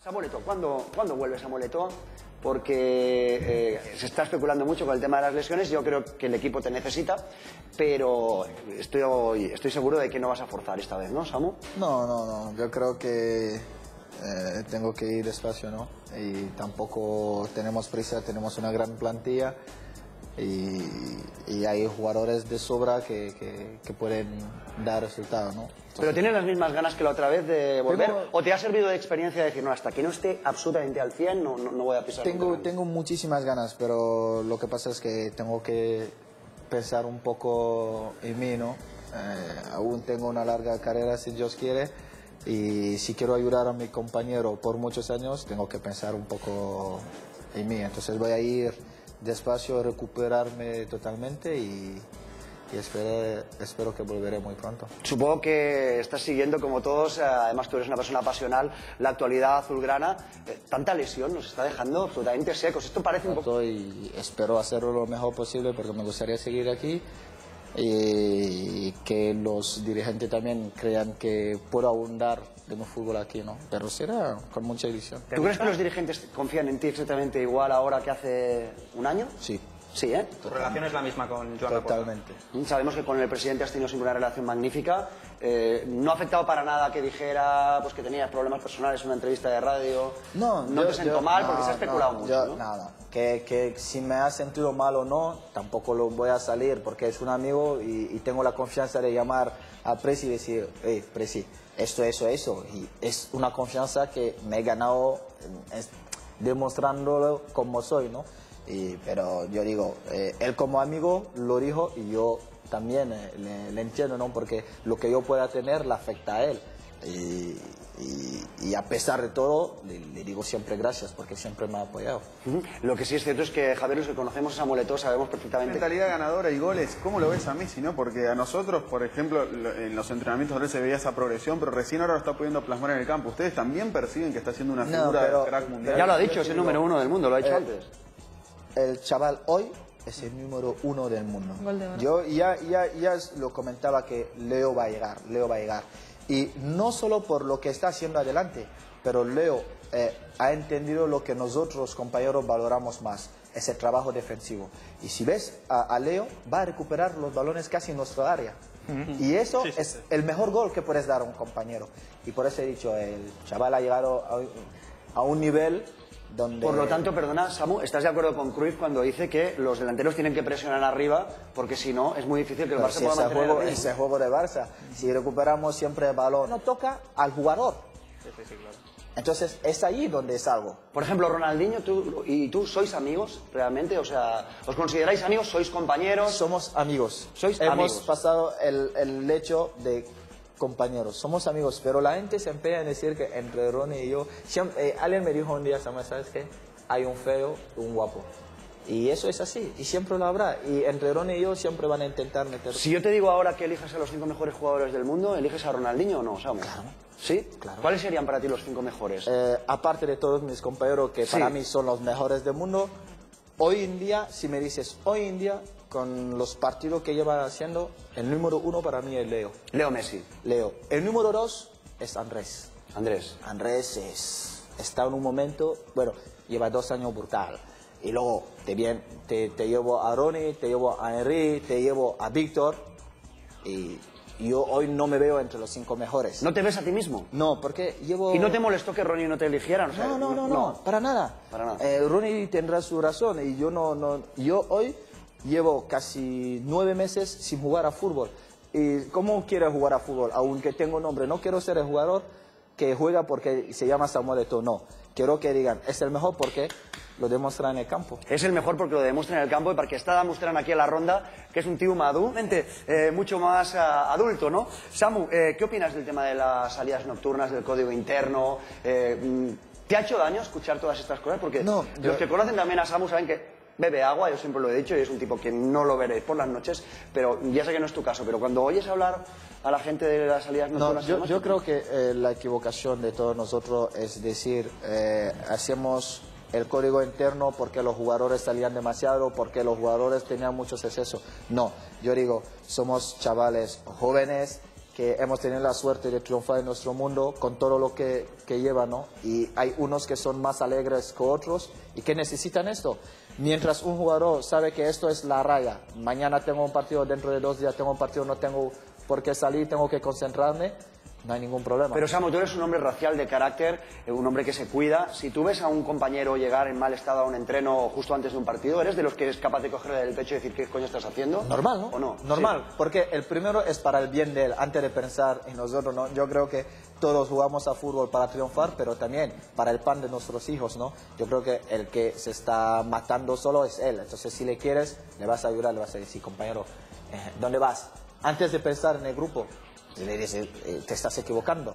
Samuel Eto'o, ¿cuándo vuelve Samuel Eto'o? Porque se está especulando mucho con el tema de las lesiones. Yo creo que el equipo te necesita, pero estoy seguro de que no vas a forzar esta vez, ¿no, Samu? No. Yo creo que tengo que ir despacio, ¿no? Y tampoco tenemos prisa, tenemos una gran plantilla y hay jugadores de sobra que pueden dar resultados, ¿no? Entonces, ¿pero tienes las mismas ganas que la otra vez de volver? ¿O te ha servido de experiencia decir, no, hasta que no esté absolutamente al 100 no voy a pisar? Tengo muchísimas ganas, pero lo que pasa es que tengo que pensar un poco en mí, ¿no? Aún tengo una larga carrera, si Dios quiere, y si quiero ayudar a mi compañero por muchos años, tengo que pensar un poco en mí. Entonces voy a ir despacio, recuperarme totalmente y espero que volveré muy pronto. Supongo que estás siguiendo, como todos, además tú eres una persona pasional, la actualidad azulgrana. Tanta lesión nos está dejando absolutamente secos. Esto parece un poco... Y espero hacerlo lo mejor posible porque me gustaría seguir aquí y que los dirigentes también crean que puedo aún dar de mi fútbol aquí, ¿no? Pero será con mucha ilusión. ¿Tú crees que los dirigentes confían en ti exactamente igual ahora que hace un año? Sí. Sí, ¿eh? Tu relación es la misma con Joan Laporta. Totalmente. Sabemos que con el presidente has tenido siempre una relación magnífica. No ha afectado para nada que dijera pues, que tenías problemas personales en una entrevista de radio. No te sentó mal porque se ha especulado mucho, ¿no? Nada. Que si me ha sentido mal o no, tampoco lo voy a salir porque es un amigo y tengo la confianza de llamar a Presi y decir, hey, Presi, esto. Y es una confianza que me he ganado demostrándolo como soy, ¿no? Pero yo digo, él como amigo lo dijo y yo también le entiendo, ¿no? Porque lo que yo pueda tener le afecta a él. Y a pesar de todo, le digo siempre gracias porque siempre me ha apoyado. Lo que sí es cierto es que, Javier, los que conocemos a Samuel Eto'o sabemos perfectamente... Mentalidad ganadora y goles, ¿cómo lo ves a Messi, no? Porque a nosotros, por ejemplo, en los entrenamientos de él se veía esa progresión, pero recién ahora lo está pudiendo plasmar en el campo. ¿Ustedes también perciben que está siendo una figura de crack mundial? Ya lo ha dicho, es el número 1 del mundo, lo ha dicho antes. El chaval hoy es el número 1 del mundo. Yo ya lo comentaba que Leo va a llegar. Y no solo por lo que está haciendo adelante, pero Leo ha entendido lo que nosotros, compañeros, valoramos más, ese trabajo defensivo. Y si ves a Leo, va a recuperar los balones casi en nuestra área. Y eso es el mejor gol que puedes dar a un compañero. Y por eso he dicho, el chaval ha llegado a un nivel... donde... Por lo tanto, perdona, Samu, ¿estás de acuerdo con Cruyff cuando dice que los delanteros tienen que presionar arriba porque si no es muy difícil que el Barça pueda mantener el ritmo? Ese juego de Barça, si recuperamos siempre el balón, no toca al jugador. Sí, claro. Entonces es ahí donde es algo. Por ejemplo, Ronaldinho y tú sois amigos realmente, o sea, ¿os consideráis amigos? ¿Sois compañeros? Somos amigos. Sois Hemos amigos. pasado el hecho de compañeros, somos amigos, pero la gente se empeña en decir que entre Ronnie y yo, alguien me dijo un día, Samuel, ¿sabes qué? Hay un feo y un guapo. Y eso es así, y siempre lo habrá. Y entre Ronnie y yo siempre van a intentar meter... Si yo te digo ahora que elijas a los 5 mejores jugadores del mundo, ¿eliges a Ronaldinho o no, Samu? Claro. ¿Sí? Claro. ¿Cuáles serían para ti los 5 mejores? Aparte de todos mis compañeros que para mí son los mejores del mundo, hoy en día, si me dices hoy en día, con los partidos que llevan haciendo, el número 1 para mí es Leo. Leo Messi. Leo. El número 2 es Andrés. Andrés Está en un momento, bueno, lleva 2 años brutal. Y luego te llevo a Ronnie, te llevo a Henry, te llevo a Víctor. Y yo hoy no me veo entre los 5 mejores. ¿No te ves a ti mismo? No, porque llevo... ¿Y no te molestó que Ronnie no te eligiera? O sea, no, para nada. Ronnie tendrá su razón y yo no. Yo hoy llevo casi 9 meses sin jugar a fútbol. ¿Y cómo quiero jugar a fútbol? Aunque tengo nombre, no quiero ser el jugador que juega porque se llama Samuel Eto'o, no. Quiero que digan, es el mejor porque lo demuestra en el campo. Es el mejor porque lo demuestra en el campo y porque está demostrando aquí en la ronda que es un tío maduro, mucho más adulto, ¿no? Samu, ¿qué opinas del tema de las salidas nocturnas, del código interno? ¿Te ha hecho daño escuchar todas estas cosas? Porque los que conocen también a Samu saben que bebe agua, yo siempre lo he dicho, y es un tipo que no lo veréis por las noches, pero ya sé que no es tu caso, pero cuando oyes hablar a la gente de las salidas nocturnas... Yo creo que la equivocación de todos nosotros es decir, hacemos el código interno porque los jugadores salían demasiado, porque los jugadores tenían muchos excesos. No, yo digo, somos chavales jóvenes que hemos tenido la suerte de triunfar en nuestro mundo con todo lo que lleva, ¿no? Y hay unos que son más alegres que otros y que necesitan esto. Mientras un jugador sabe que esto es la raya, mañana tengo un partido, dentro de 2 días tengo un partido, no tengo por qué salir, tengo que concentrarme, no hay ningún problema. Pero Samu, tú eres un hombre racial de carácter, un hombre que se cuida. Si tú ves a un compañero llegar en mal estado a un entreno justo antes de un partido, ¿eres de los que es capaz de cogerle del pecho y decir qué coño estás haciendo? Normal, ¿no? ¿O no? Normal, Sí. porque el primero es para el bien de él, antes de pensar en nosotros, ¿no? Yo creo que todos jugamos a fútbol para triunfar, pero también para el pan de nuestros hijos, ¿no? Yo creo que el que se está matando solo es él. Entonces, si le quieres, le vas a ayudar, le vas a decir, compañero, ¿dónde vas? Antes de pensar en el grupo, le dices, te estás equivocando.